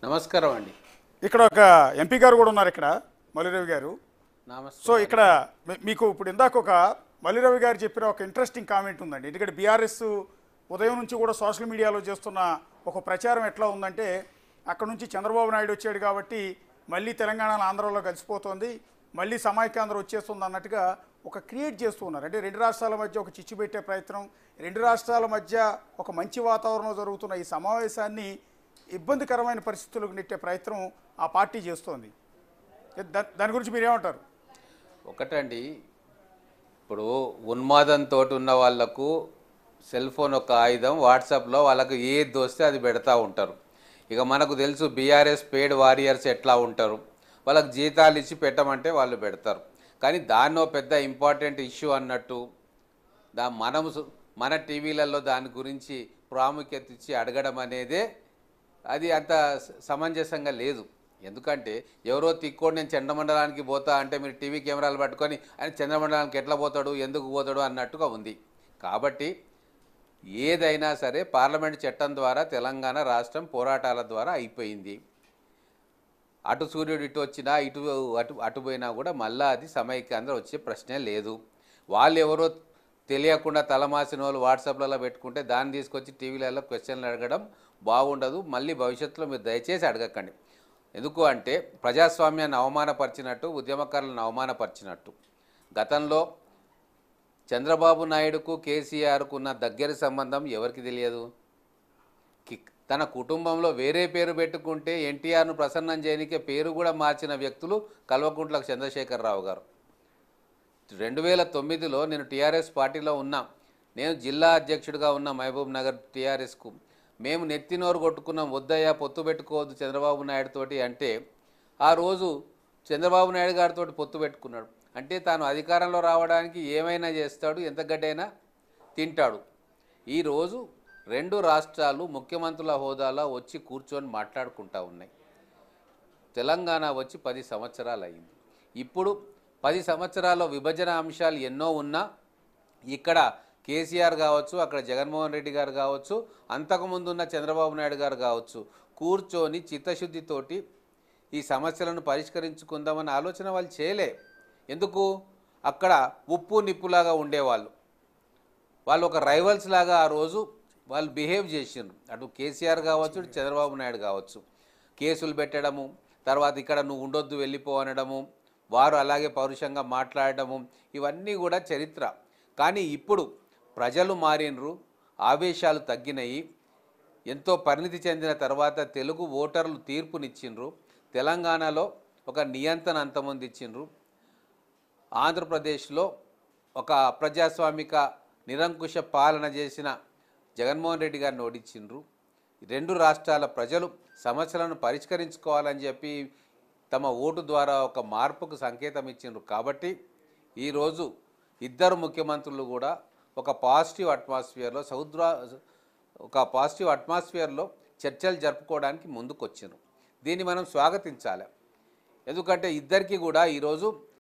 నమస్కారం అండి. ఇక్కడ ఒక ఎంపీ గారు కూడా ఉన్నారు ఇక్కడ, మల్లిరవి గారు. నమస్తే సో ఇక్కడ మీకు ఇప్పుడు ఇందాక ఒక మల్లిరవి గారు చెప్పిన ఒక ఇంట్రెస్టింగ్ కామెంట్ ఉందండి. ఎందుకంటే బీఆర్ఎస్ ఉదయం నుంచి కూడా సోషల్ మీడియాలో చేస్తున్న ఒక ప్రచారం ఎట్లా ఉందంటే, అక్కడ నుంచి చంద్రబాబు నాయుడు వచ్చాడు కాబట్టి మళ్ళీ తెలంగాణలో ఆంధ్రలో కలిసిపోతుంది, మళ్ళీ సమైక్యాంధ్ర వచ్చేస్తుంది అన్నట్టుగా ఒక క్రియేట్ చేస్తూ ఉన్నారు. అంటే రెండు రాష్ట్రాల మధ్య ఒక చిచ్చు పెట్టే ప్రయత్నం, రెండు రాష్ట్రాల మధ్య ఒక మంచి వాతావరణంలో జరుగుతున్న ఈ సమావేశాన్ని ఇబ్బందికరమైన పరిస్థితులకు నెట్టే ప్రయత్నం ఆ పార్టీ చేస్తోంది. దాని గురించి మీరేమంటారు? ఒకటండి, ఇప్పుడు ఉన్మాదంతో ఉన్న వాళ్లకు సెల్ ఫోన్ ఒక ఆయుధం. వాట్సాప్లో వాళ్ళకు ఏది దోస్తే అది పెడతా ఉంటారు. ఇక మనకు తెలుసు బీఆర్ఎస్ పెయిడ్ వారియర్స్ ఎట్లా ఉంటారు. వాళ్ళకి జీతాలు ఇచ్చి పెట్టమంటే వాళ్ళు పెడతారు. కానీ దాన్నో పెద్ద ఇంపార్టెంట్ ఇష్యూ అన్నట్టు మన టీవీలలో దాని గురించి ప్రాముఖ్యత ఇచ్చి అడగడం అనేదే అది అంత సమంజసంగా లేదు. ఎందుకంటే ఎవరో తిక్కోడు నేను చంద్రమండలానికి పోతా అంటే మీరు టీవీ కెమెరాలు పట్టుకొని ఆయన చంద్రమండలానికి ఎట్లా పోతాడు, ఎందుకు పోతాడు అన్నట్టుగా ఉంది. కాబట్టి ఏదైనా సరే పార్లమెంట్ చట్టం ద్వారా తెలంగాణ రాష్ట్రం పోరాటాల ద్వారా అయిపోయింది. అటు సూర్యుడు ఇటు వచ్చినా ఇటు అటు పోయినా కూడా మళ్ళీ అది సమైక్యాంధ్ర వచ్చే ప్రశ్నే లేదు. వాళ్ళు ఎవరో తెలియకుండా తలమాసిన వాళ్ళు వాట్సాప్లలో పెట్టుకుంటే దాన్ని తీసుకొచ్చి టీవీలలో క్వశ్చన్లు అడగడం బాగుండదు. మళ్ళీ భవిష్యత్తులో మీరు దయచేసి అడగకండి. ఎందుకు అంటే ప్రజాస్వామ్యాన్ని అవమానపరిచినట్టు, ఉద్యమకారులను అవమానపరిచినట్టు. గతంలో చంద్రబాబు నాయుడుకు కేసీఆర్కు ఉన్న దగ్గర సంబంధం ఎవరికి తెలియదు. తన కుటుంబంలో వేరే పేరు పెట్టుకుంటే ఎన్టీఆర్ను ప్రసన్నం చేయనికే పేరు కూడా మార్చిన వ్యక్తులు కల్వకుంట్ల చంద్రశేఖరరావు గారు. 2009లో నేను టీఆర్ఎస్ పార్టీలో ఉన్నా. నేను జిల్లా అధ్యక్షుడిగా ఉన్న మహబూబ్ నగర్ టీఆర్ఎస్కు మేము నెత్తినోరు కొట్టుకున్నాం, వద్దయ్యా పొత్తు పెట్టుకోవద్దు చంద్రబాబు నాయుడుతోటి అంటే ఆ రోజు చంద్రబాబు నాయుడు గారితో పొత్తు పెట్టుకున్నాడు. అంటే తాను అధికారంలో రావడానికి ఏమైనా చేస్తాడు, ఎంత గడ్డైనా తింటాడు. ఈరోజు రెండు రాష్ట్రాలు ముఖ్యమంత్రుల హోదాలో వచ్చి కూర్చొని మాట్లాడుకుంటా ఉన్నాయి. తెలంగాణ వచ్చి 10 సంవత్సరాలు అయింది. ఇప్పుడు 10 సంవత్సరాల్లో విభజన అంశాలు ఎన్నో ఉన్నా ఇక్కడ కేసీఆర్ కావచ్చు, అక్కడ జగన్మోహన్ రెడ్డి గారు కావచ్చు, అంతకుముందున్న చంద్రబాబు నాయుడు గారు కావచ్చు, కూర్చొని చిత్తశుద్ధితోటి ఈ సమస్యలను పరిష్కరించుకుందామన్న ఆలోచన వాళ్ళు చేయలే. ఎందుకు? అక్కడ ఉప్పు నిప్పులాగా ఉండేవాళ్ళు. వాళ్ళు ఒక రైవల్స్ లాగా ఆ రోజు వాళ్ళు బిహేవ్ చేసిండ్రు. అటు కేసీఆర్ కావచ్చు, చంద్రబాబు నాయుడు కావచ్చు. కేసులు పెట్టడము, తర్వాత ఇక్కడ నువ్వు ఉండొద్దు వెళ్ళిపో అనడము, వారు అలాగే పౌరుషంగా మాట్లాడటము, ఇవన్నీ కూడా చరిత్ర. కానీ ఇప్పుడు ప్రజలు మారినరు, ఆవేశాలు తగ్గినాయి. ఎంతో పరిణితి చెందిన తర్వాత తెలుగు ఓటర్లు తీర్పునిచ్చిండ్రు. తెలంగాణలో ఒక నియంత్రణ అంతమంది ఇచ్చిండ్రు. ఆంధ్రప్రదేశ్లో ఒక ప్రజాస్వామిక నిరంకుశ పాలన చేసిన జగన్మోహన్ రెడ్డి గారిని ఓడించిండ్రు. రెండు రాష్ట్రాల ప్రజలు సమస్యలను పరిష్కరించుకోవాలని చెప్పి తమ ఓటు ద్వారా ఒక మార్పుకు సంకేతం ఇచ్చిండ్రు. కాబట్టి ఈరోజు ఇద్దరు ముఖ్యమంత్రులు కూడా ఒక పాజిటివ్ అట్మాస్ఫియర్లో చర్చలు జరుపుకోవడానికి ముందుకు వచ్చిండ్రు. దీన్ని మనం స్వాగతించాలి. ఎందుకంటే ఇద్దరికి కూడా ఈరోజు